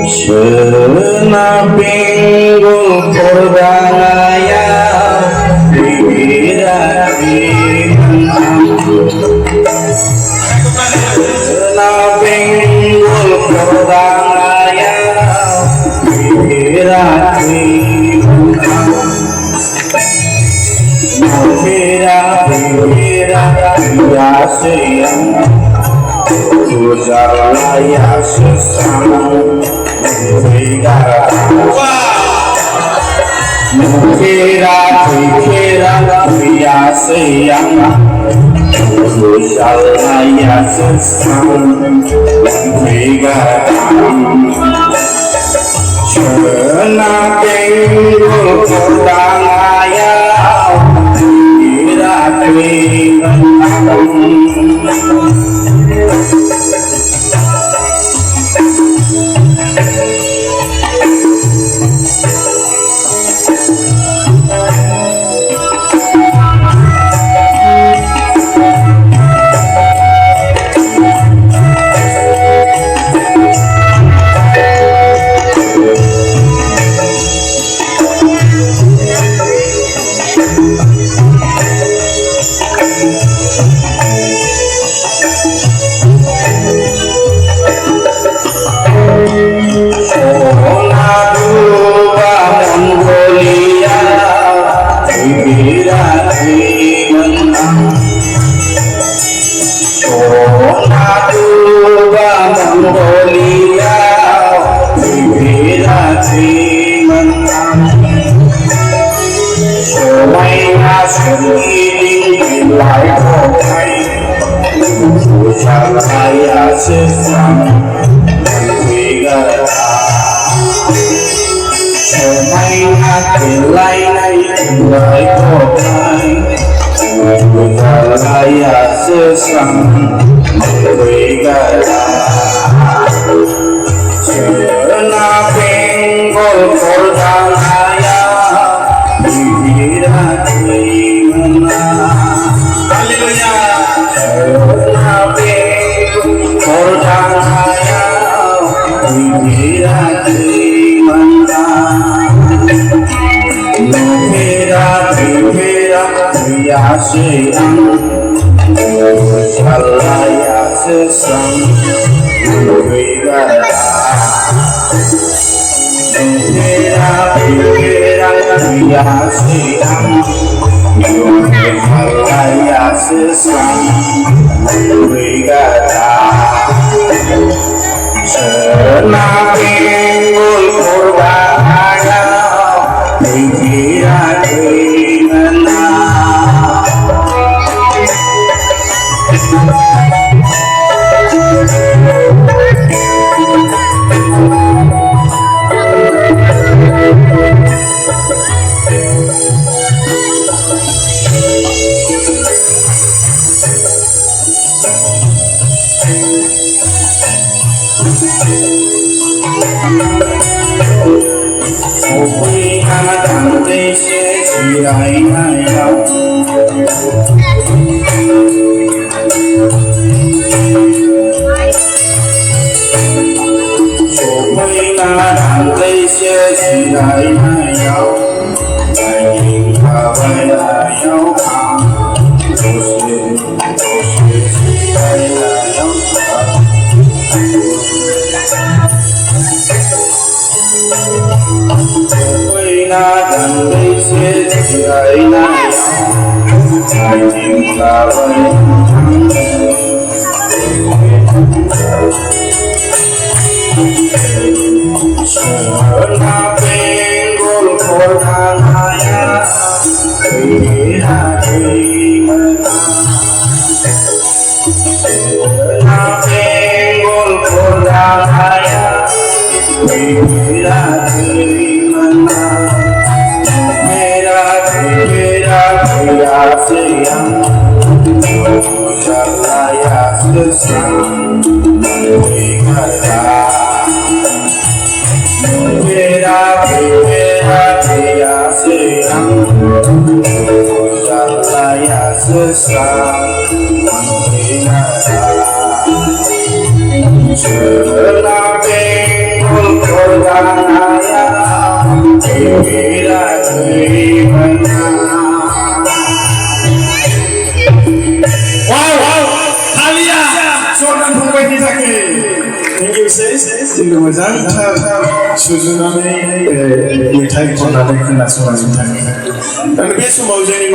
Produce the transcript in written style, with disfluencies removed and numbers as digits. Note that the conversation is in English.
Senapinggul kordangaya Bibirati Senapinggul kordangaya Bibirati Bibira biasiyang Ujarlaya sesama Mukira biasiyang Ujarlaya sesama Senapinggul kordangaya Bibirati Senapinggul kordangaya Bibirati Haleluya. Senapinggul kordangaya Bibirati Bibira biasiyang Ujarlaya sesama Bibira biasiyang Ujarlaya sesama Senapinggul kordangaya Bibirati Senapinggul kordangaya Bibirati Senapinggul kordangaya Bibirati Bibira biasiyang Ujarlaya sesama Bibira biasiyang Ujarlaya sesama Senapinggul Suraya Devira Devana. Wow! Halia! Sobrang buhay ni Zaki. Thank you, sis. Sino mozaik suzunami mitai konade kena suara mitai. Dan besu mau jadi